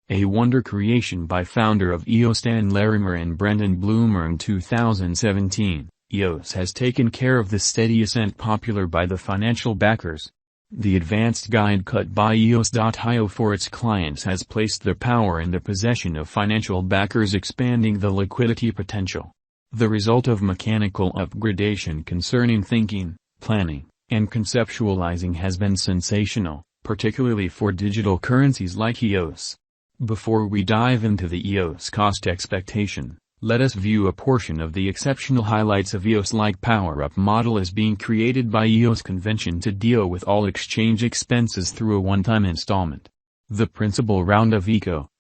A wonder creation by founder of EOS Dan Larimer and Brendan Bloomer in 2017, EOS has taken care of the steady ascent popular by the financial backers. The advanced guide cut by EOS.io for its clients has placed their power in the possession of financial backers, expanding the liquidity potential. The result of mechanical upgradation concerning thinking, planning, and conceptualizing has been sensational, particularly for digital currencies like EOS. Before we dive into the EOS cost expectation, let us view a portion of the exceptional highlights of EOS-like power-up model as being created by EOS convention to deal with all exchange expenses through a one-time installment. The principal round of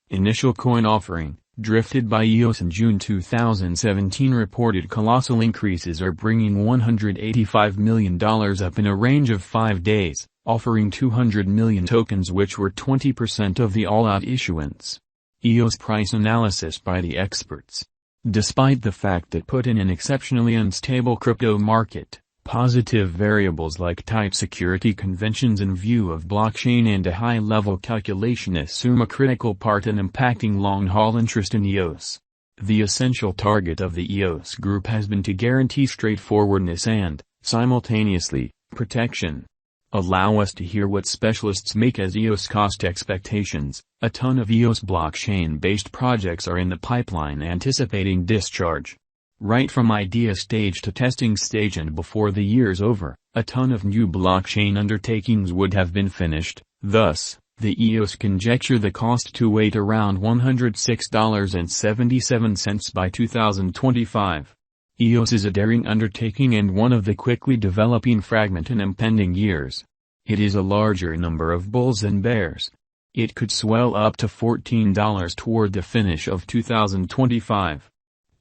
initial coin offering, drifted by EOS in June 2017, reported colossal increases are bringing $185 million up in a range of 5 days, offering 200 million tokens, which were 20% of the all-out issuance. EOS price analysis by the experts. Despite the fact that put in an exceptionally unstable crypto market, positive variables like tight security conventions in view of blockchain and a high-level calculation assume a critical part in impacting long-haul interest in EOS. The essential target of the EOS group has been to guarantee straightforwardness and, simultaneously, protection. Allow us to hear what specialists make as EOS cost expectations. A ton of EOS blockchain-based projects are in the pipeline anticipating discharge. Right from idea stage to testing stage, and before the year's over, a ton of new blockchain undertakings would have been finished. Thus, the EOS conjecture the cost to wait around $106.77 by 2025. EOS is a daring undertaking and one of the quickly developing fragment in impending years. It is a larger number of bulls than bears. It could swell up to $14 toward the finish of 2025.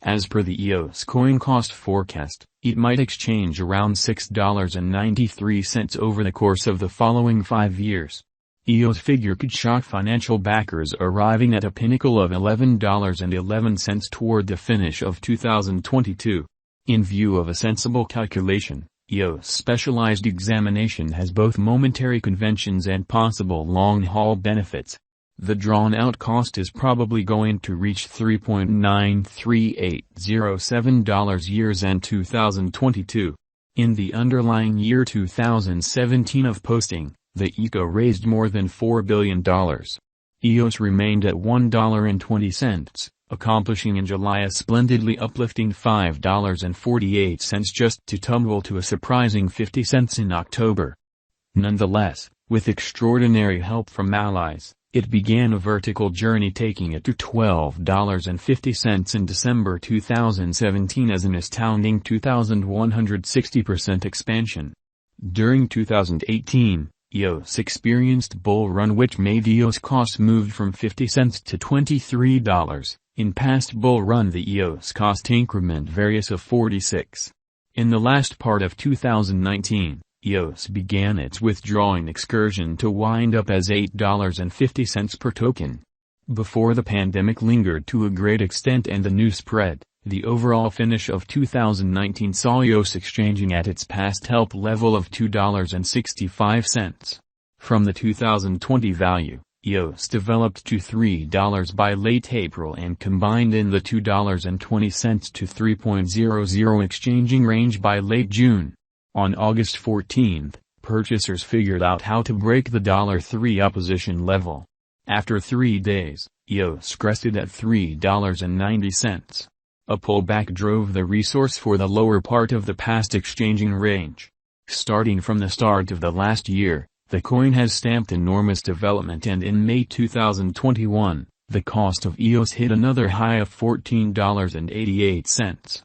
As per the EOS coin cost forecast, it might exchange around $6.93 over the course of the following 5 years. EOS figure could shock financial backers, arriving at a pinnacle of $11.11 toward the finish of 2022. In view of a sensible calculation, EOS specialized examination has both momentary conventions and possible long-haul benefits. The drawn-out cost is probably going to reach $3.93807 years end 2022. In the underlying year 2017 of posting, the ECO raised more than $4 billion. EOS remained at $1.20, accomplishing in July a splendidly uplifting $5.48 just to tumble to a surprising 50 cents in October. Nonetheless, with extraordinary help from allies, it began a vertical journey, taking it to $12.50 in December 2017 as an astounding 2,160% expansion. During 2018, EOS experienced bull run which made EOS costs moved from 50 cents to $23. In past bull run the EOS cost increment various of 46. In the last part of 2019, EOS began its withdrawing excursion to wind up as $8.50 per token. Before the pandemic lingered to a great extent and the news spread, the overall finish of 2019 saw EOS exchanging at its past help level of $2.65. From the 2020 value, EOS developed to $3 by late April and combined in the $2.20 to $3.00 exchanging range by late June. On August 14, purchasers figured out how to break the $3 opposition level. After 3 days, EOS crested at $3.90. A pullback drove the resource for the lower part of the past exchanging range. Starting from the start of the last year, the coin has stamped enormous development, and in May 2021, the cost of EOS hit another high of $14.88.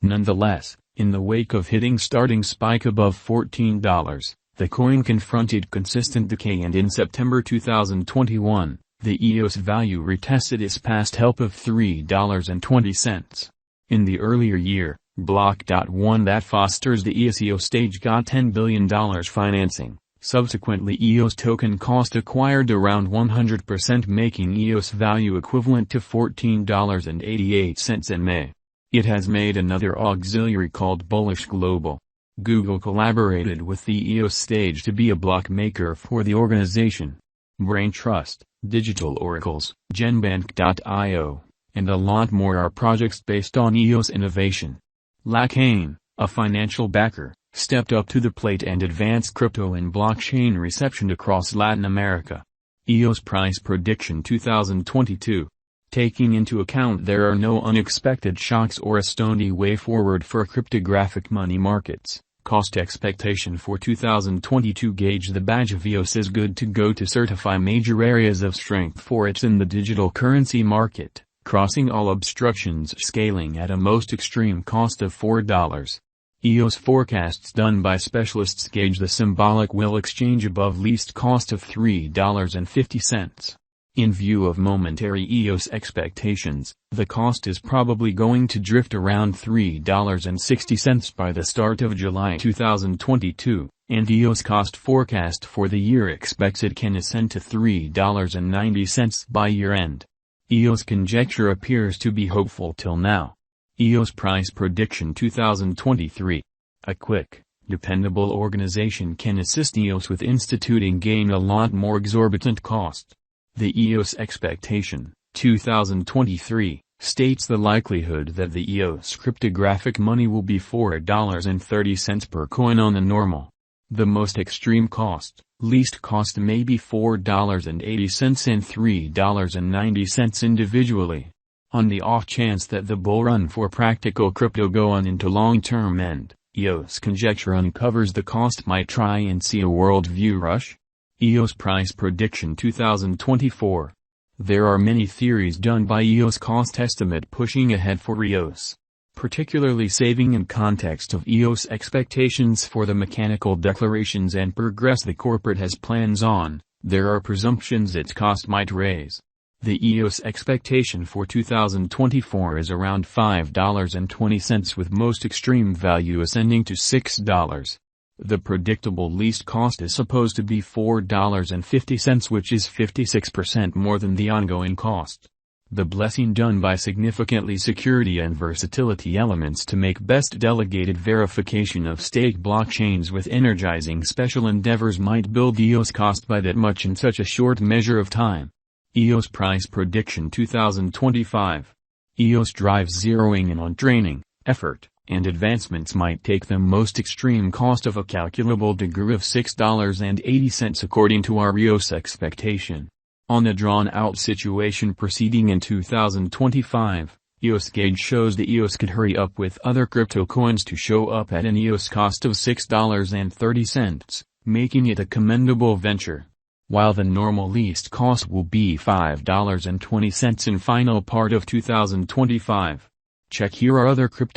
Nonetheless, in the wake of hitting starting spike above $14, the coin confronted consistent decay, and in September 2021, the EOS value retested its past help of $3.20. In the earlier year, Block.one that fosters the EOS stage got $10 billion financing. Subsequently, EOS token cost acquired around 100%, making EOS value equivalent to $14.88 in May. It has made another auxiliary called Bullish Global. Google collaborated with the EOS stage to be a block maker for the organization. Brain Trust, Digital Oracles, Genbank.io, and a lot more are projects based on EOS innovation. Lacane, a financial backer, stepped up to the plate and advanced crypto and blockchain reception across Latin America. EOS Price Prediction 2022. Taking into account there are no unexpected shocks or a stony way forward for cryptographic money markets, cost expectation for 2022 gauge the badge of EOS is good to go to certify major areas of strength for it in the digital currency market, crossing all obstructions scaling at a most extreme cost of $4. EOS forecasts done by specialists gauge the symbolic will exchange above least cost of $3.50. In view of momentary EOS expectations, the cost is probably going to drift around $3.60 by the start of July 2022, and EOS cost forecast for the year expects it can ascend to $3.90 by year-end. EOS conjecture appears to be hopeful till now. EOS Price Prediction 2023. A quick, dependable organization can assist EOS with instituting gain a lot more exorbitant cost. The EOS Expectation, 2023, states the likelihood that the EOS cryptographic money will be $4.30 per coin on a normal. The most extreme cost, least cost may be $4.80 and $3.90 individually. On the off chance that the bull run for practical crypto go on into long-term end, EOS conjecture uncovers the cost might try and see a worldview rush. EOS Price Prediction 2024. There are many theories done by EOS cost estimate pushing ahead for EOS, particularly saving in context of EOS expectations for the mechanical declarations and progress the corporate has plans on. There are presumptions its cost might raise. The EOS expectation for 2024 is around $5.20 with most extreme value ascending to $6. The predictable least cost is supposed to be $4.50 which is 56% more than the ongoing cost. The blessing done by significantly security and versatility elements to make best delegated verification of state blockchains with energizing special endeavors might build EOS cost by that much in such a short measure of time. EOS Price Prediction 2025. EOS drives zeroing in on training, effort, and advancements might take the most extreme cost of a calculable degree of $6.80 according to our EOS expectation. On a drawn-out situation proceeding in 2025, EOS gauge shows the EOS could hurry up with other crypto coins to show up at an EOS cost of $6.30, making it a commendable venture. While the normal least cost will be $5.20 in final part of 2025. Check here are other crypto